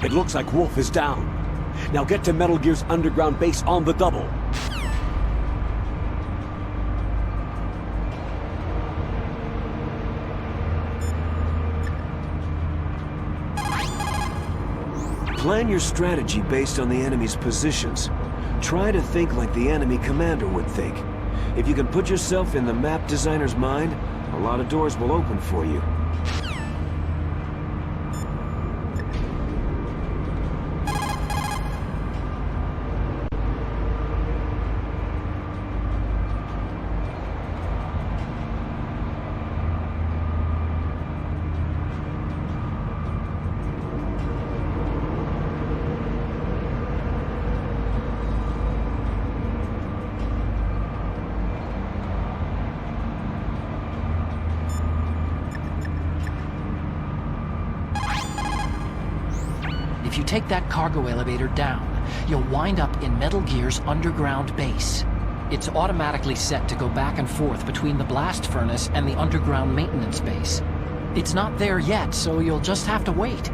It looks like Wolf is down. Now get to Metal Gear's underground base on the double. Plan your strategy based on the enemy's positions. Try to think like the enemy commander would think. If you can put yourself in the map designer's mind, a lot of doors will open for you. If you take that cargo elevator down, you'll wind up in Metal Gear's underground base. It's automatically set to go back and forth between the blast furnace and the underground maintenance base. It's not there yet, so you'll just have to wait.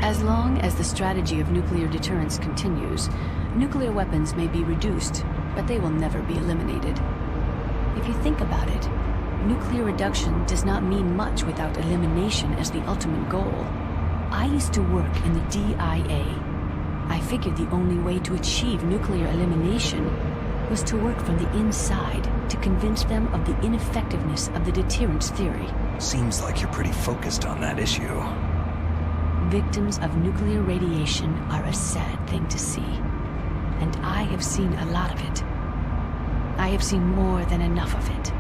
As long as the strategy of nuclear deterrence continues, nuclear weapons may be reduced, but they will never be eliminated. If you think about it, nuclear reduction does not mean much without elimination as the ultimate goal. I used to work in the DIA. I figured the only way to achieve nuclear elimination was to work from the inside to convince them of the ineffectiveness of the deterrence theory. Seems like you're pretty focused on that issue. Victims of nuclear radiation are a sad thing to see, and I have seen a lot of it. I have seen more than enough of it.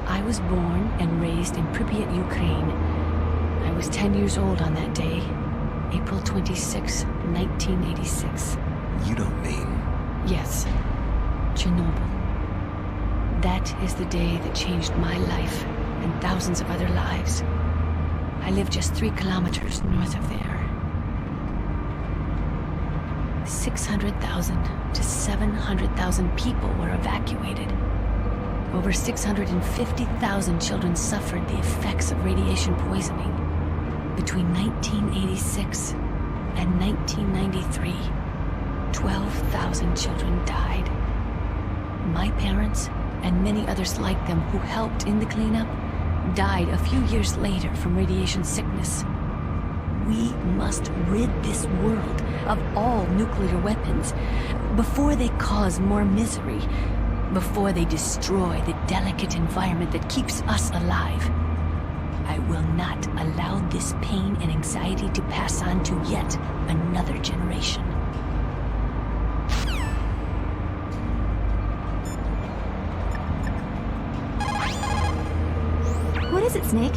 I was born and raised in Pripyat, Ukraine. I was 10 years old on that day, April 26, 1986. You don't mean... Yes, Chernobyl. That is the day that changed my life and thousands of other lives. I live just 3 kilometers north of there. 600,000 to 700,000 people were evacuated. Over 650,000 children suffered the effects of radiation poisoning. Between 1986 and 1993, 12,000 children died. My parents, and many others like them who helped in the cleanup, died a few years later from radiation sickness. We must rid this world of all nuclear weapons before they cause more misery, before they destroy the delicate environment that keeps us alive. I will not allow this pain and anxiety to pass on to yet another generation. What is it, Snake?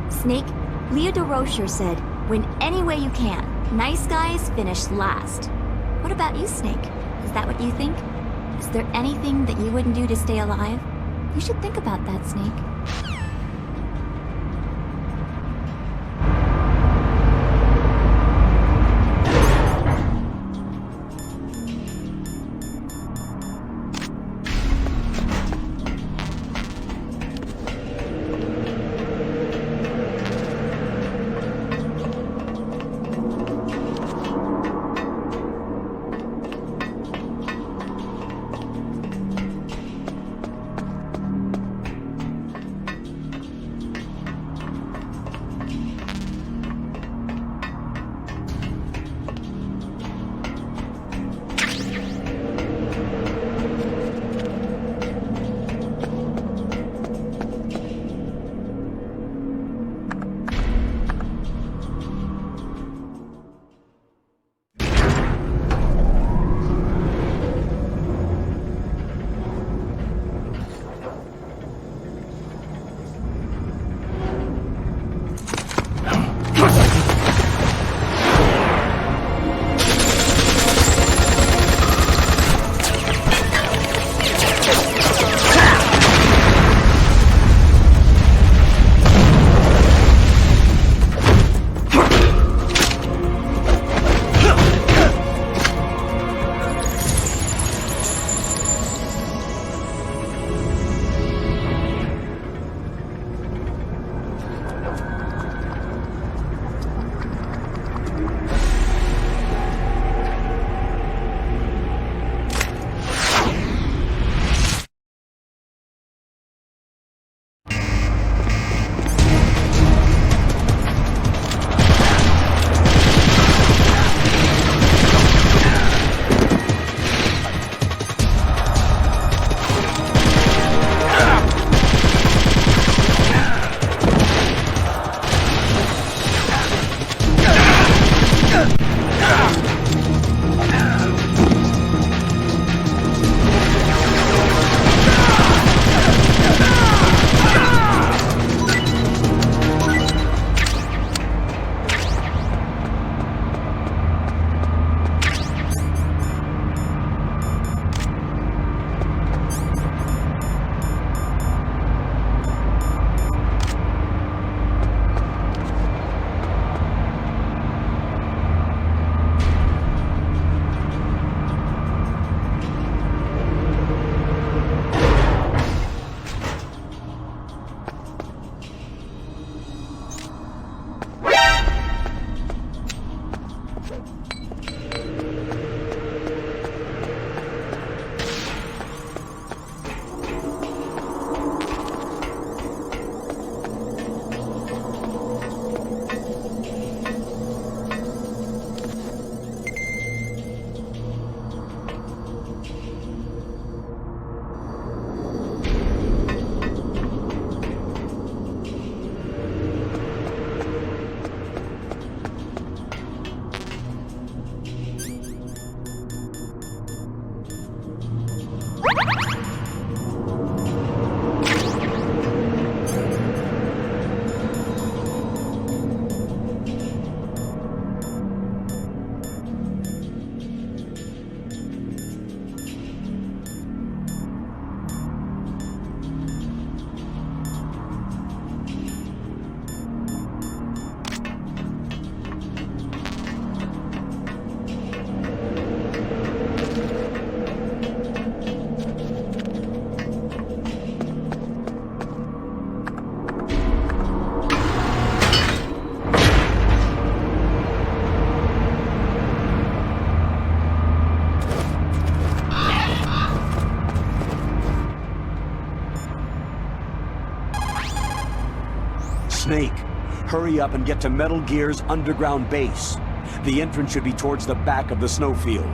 Snake, Leo DeRocher said, win any way you can. Nice guys finish last. What about you, Snake? Is that what you think? Is there anything that you wouldn't do to stay alive? You should think about that, Snake. Hurry up and get to Metal Gear's underground base. The entrance should be towards the back of the snowfield.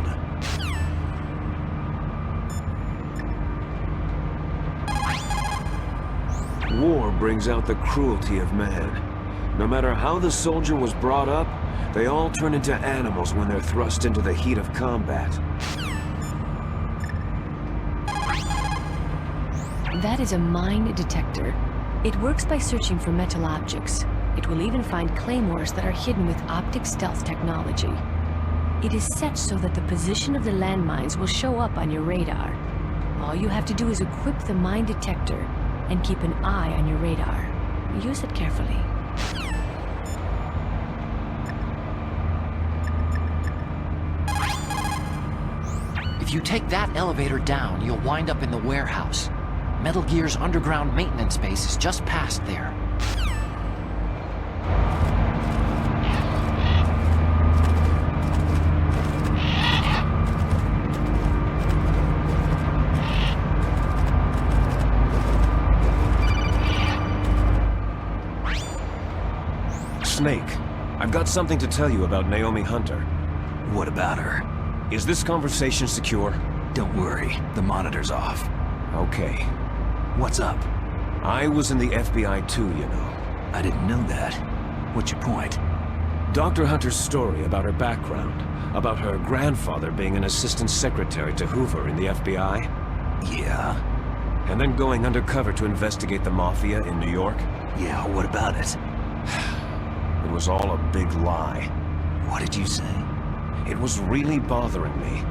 War brings out the cruelty of man. No matter how the soldier was brought up, they all turn into animals when they're thrust into the heat of combat. That is a mine detector. It works by searching for metal objects. It will even find claymores that are hidden with optic stealth technology. It is set so that the position of the landmines will show up on your radar. All you have to do is equip the mine detector and keep an eye on your radar. Use it carefully. If you take that elevator down, you'll wind up in the warehouse. Metal Gear's underground maintenance base is just past there. Snake, I've got something to tell you about Naomi Hunter. What about her? Is this conversation secure? Don't worry, the monitor's off. Okay. What's up? I was in the FBI too, you know. I didn't know that. What's your point? Dr. Hunter's story about her background, about her grandfather being an assistant secretary to Hoover in the FBI. Yeah? And then going undercover to investigate the Mafia in New York. Yeah, what about it? It was all a big lie. What did you say? It was really bothering me.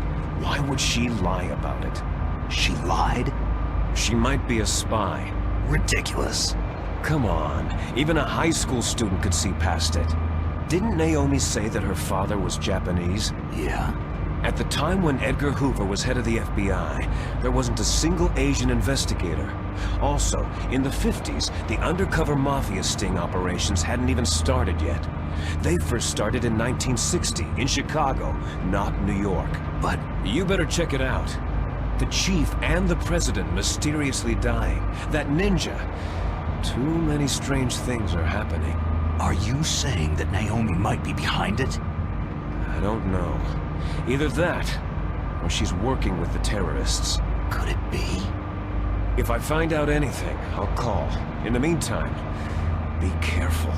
Why would she lie about it? She lied? She might be a spy. Ridiculous. Come on, even a high school student could see past it. Didn't Naomi say that her father was Japanese? Yeah. At the time when Edgar Hoover was head of the FBI, there wasn't a single Asian investigator. Also, in the 50s, the undercover mafia sting operations hadn't even started yet. They first started in 1960, in Chicago, not New York. But you better check it out. The chief and the president mysteriously dying. That ninja. Too many strange things are happening. are you saying that Naomi might be behind it? I don't know. Either that, or she's working with the terrorists. Could it be? If I find out anything, I'll call. In the meantime, be careful.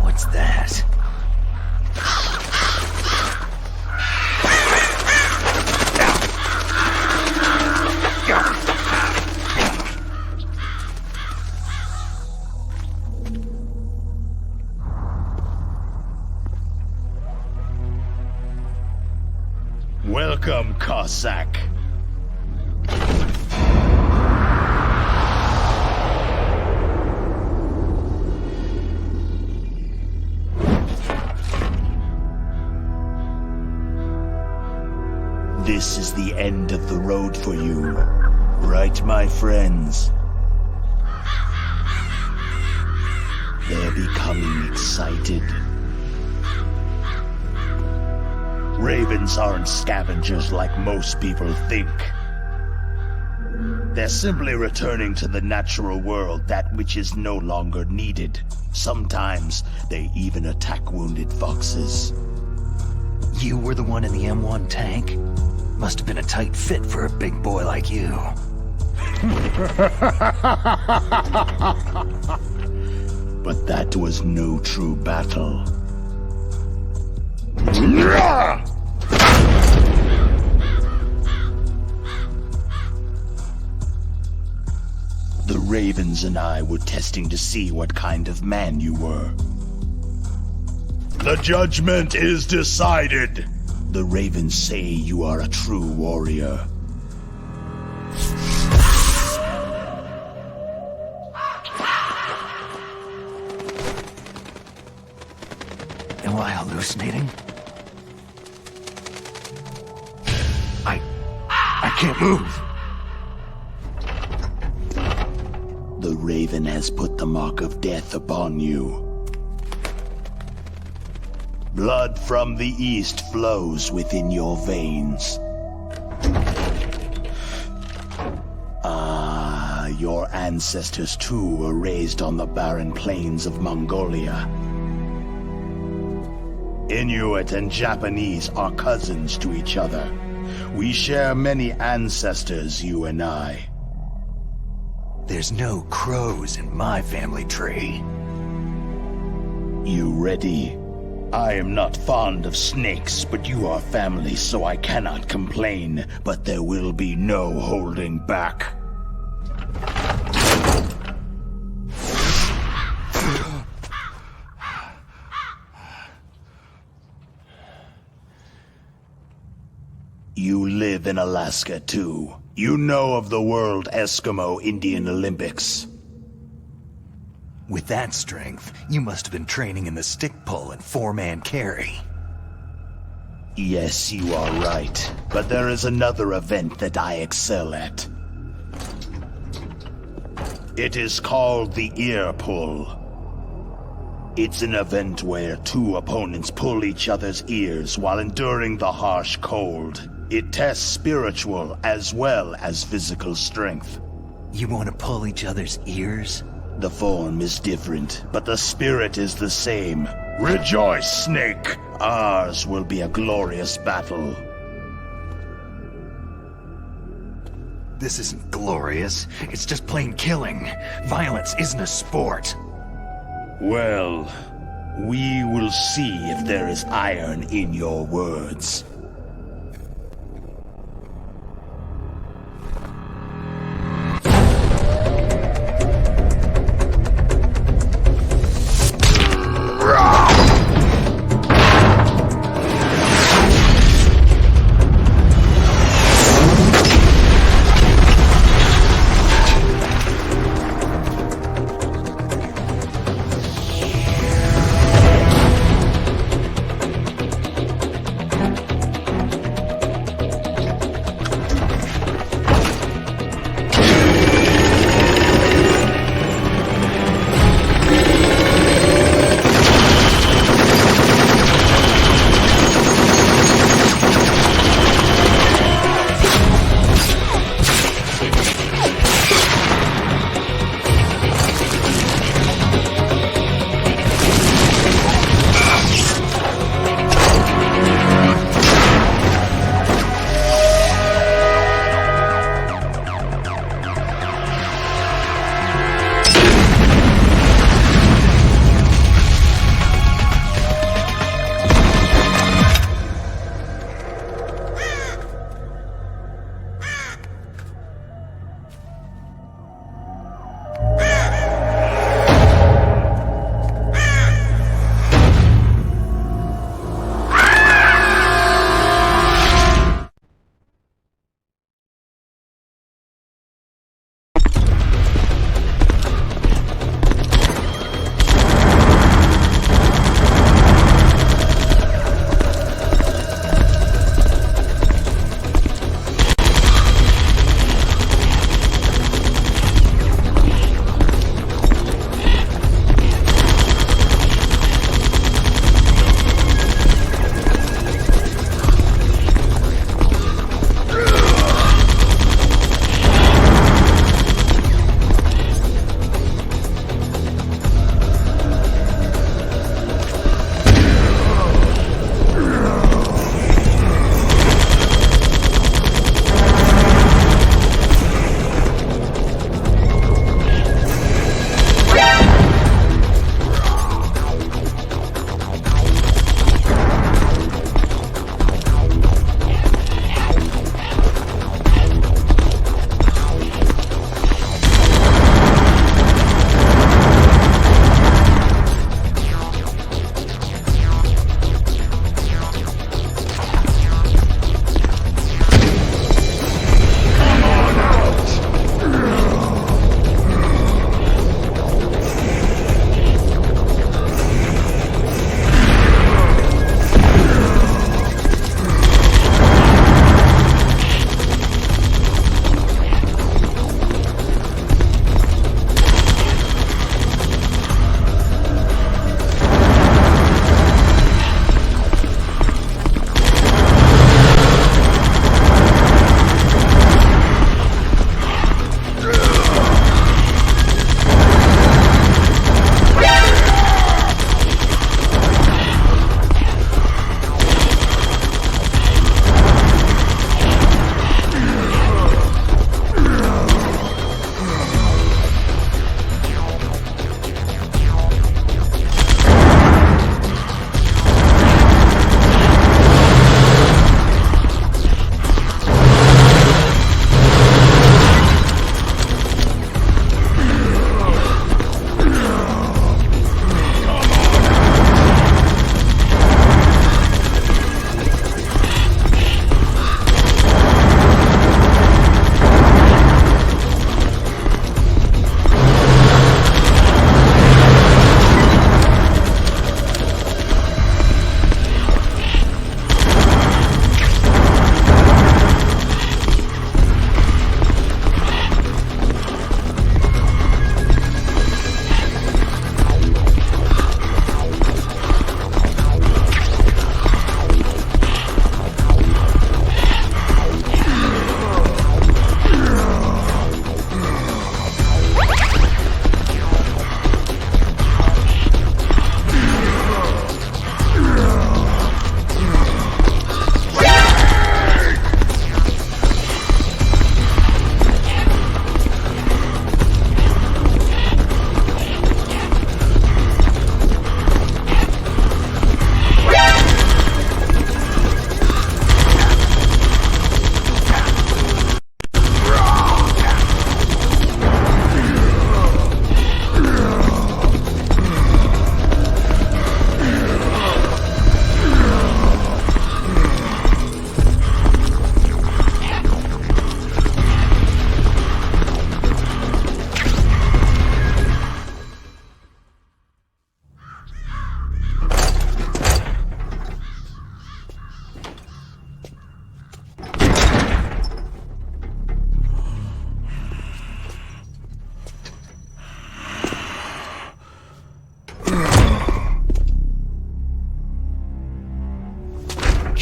What's that? Welcome, Cossack. This is the end of the road for you, right, my friends? They're becoming excited. Ravens aren't scavengers like most people think. They're simply returning to the natural world, that which is no longer needed. Sometimes they even attack wounded foxes. You were the one in the M1 tank? Must have been a tight fit for a big boy like you. But that was no true battle. The Ravens and I were testing to see what kind of man you were. The judgment is decided. The Ravens say you are a true warrior. Am I hallucinating? I can't move. The Raven has put the mark of death upon you. Blood from the east flows within your veins. Your ancestors too were raised on the barren plains of Mongolia. Inuit and Japanese are cousins to each other. We share many ancestors, you and I. There's no crows in my family tree. You ready? I am not fond of snakes, but you are family, so I cannot complain. But there will be no holding back. You live in Alaska, too. You know of the World Eskimo Indian Olympics. With that strength, you must have been training in the stick pull and four-man carry. Yes, you are right. But there is another event that I excel at. It is called the ear pull. It's an event where two opponents pull each other's ears while enduring the harsh cold. It tests spiritual as well as physical strength. You want to pull each other's ears? The form is different, but the spirit is the same. Rejoice, Snake! Ours will be a glorious battle. This isn't glorious. It's just plain killing. Violence isn't a sport. Well, we will see if there is iron in your words.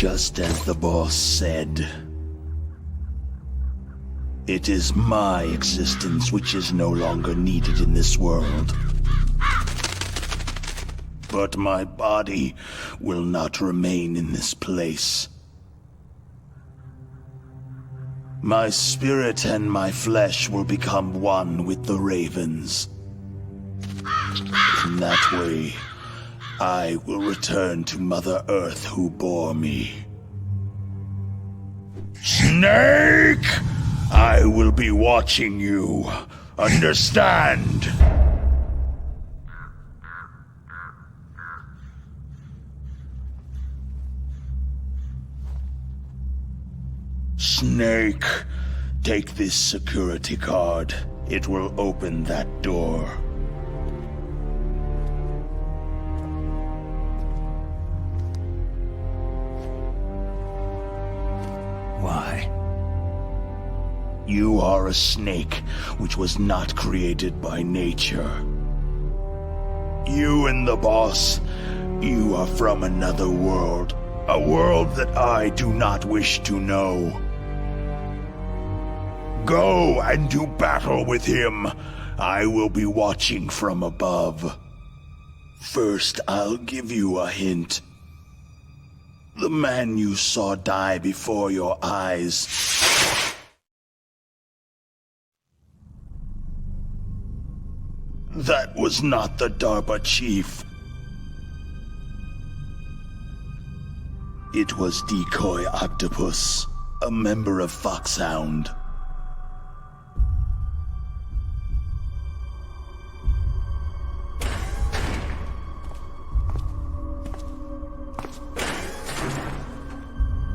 Just as the boss said. It is my existence which is no longer needed in this world. But my body will not remain in this place. My spirit and my flesh will become one with the ravens. In that way, I will return to Mother Earth who bore me. Snake! I will be watching you. Understand? Snake, take this security card. It will open that door. Why? You are a snake, which was not created by nature. You and the boss, you are from another world. A world that I do not wish to know. Go and do battle with him. I will be watching from above. First, I'll give you a hint. The man you saw die before your eyes. That was not the DARPA chief. It was Decoy Octopus, a member of Foxhound.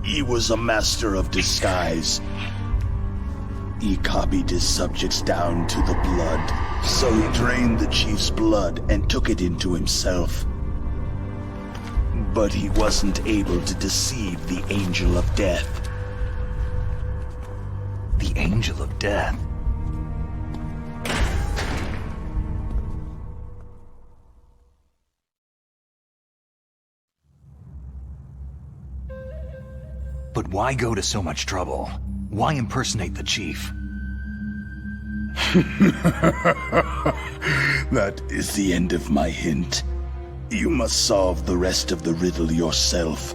He was a master of disguise. He copied his subjects down to the blood, so he drained the chief's blood and took it into himself. But he wasn't able to deceive the Angel of Death. The Angel of Death? But why go to so much trouble? Why impersonate the chief? That is the end of my hint. You must solve the rest of the riddle yourself.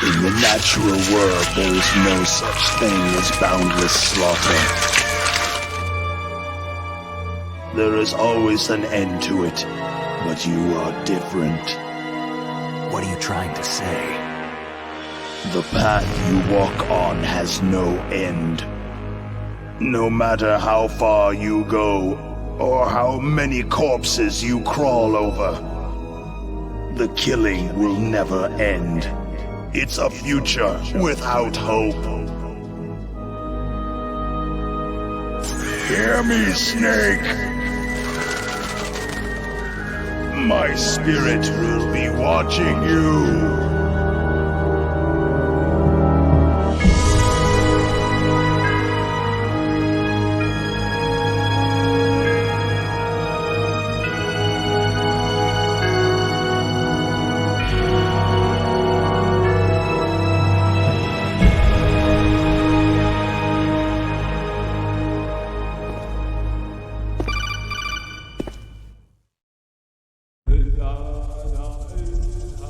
In the natural world, there is no such thing as boundless slaughter. There is always an end to it, but you are different. What are you trying to say? The path you walk on has no end. No matter how far you go, or how many corpses you crawl over, the killing will never end. It's a future without hope. Hear me, Snake! My spirit will be watching you.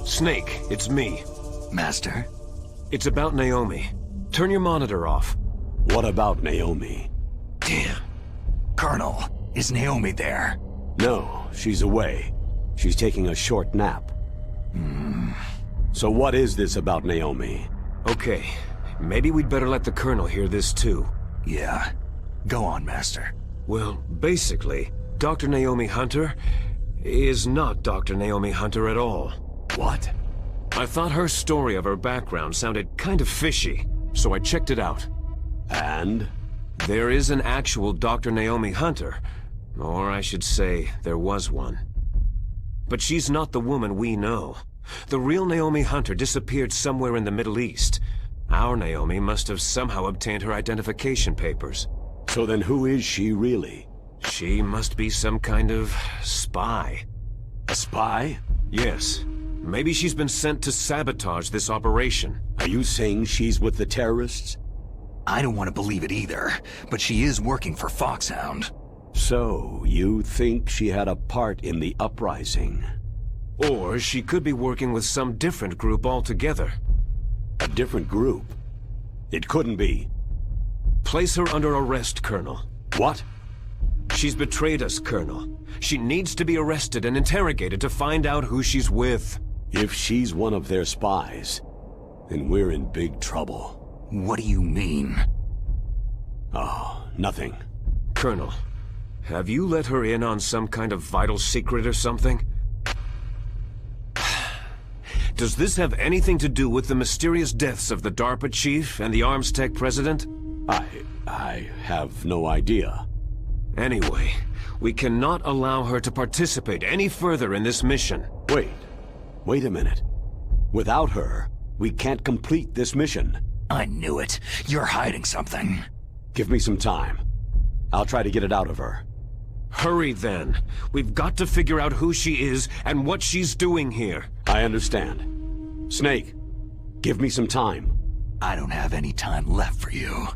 Snake, it's me. Master? It's about Naomi. Turn your monitor off. What about Naomi? Damn. Colonel, is Naomi there? No, she's away. She's taking a short nap. So what is this about Naomi? Okay, maybe we'd better let the Colonel hear this too. Yeah. Go on, Master. Well, basically, Dr. Naomi Hunter is not Dr. Naomi Hunter at all. What? I thought her story of her background sounded kind of fishy, so I checked it out. And? There is an actual Dr. Naomi Hunter, or I should say, there was one. But she's not the woman we know. The real Naomi Hunter disappeared somewhere in the Middle East. Our Naomi must have somehow obtained her identification papers. So then who is she really? She must be some kind of spy. A spy? Yes. Maybe she's been sent to sabotage this operation. Are you saying she's with the terrorists? I don't want to believe it either, but she is working for Foxhound. So, you think she had a part in the uprising? Or she could be working with some different group altogether. A different group? It couldn't be. Place her under arrest, Colonel. What? She's betrayed us, Colonel. She needs to be arrested and interrogated to find out who she's with. If she's one of their spies, then we're in big trouble. What do you mean? Oh, nothing. Colonel, have you let her in on some kind of vital secret or something? Does this have anything to do with the mysterious deaths of the DARPA chief and the Armstech president? I have no idea. Anyway, we cannot allow her to participate any further in this mission. Wait a minute. Without her, we can't complete this mission. I knew it. You're hiding something. Give me some time. I'll try to get it out of her. Hurry then. We've got to figure out who she is and what she's doing here. I understand. Snake, give me some time. I don't have any time left for you.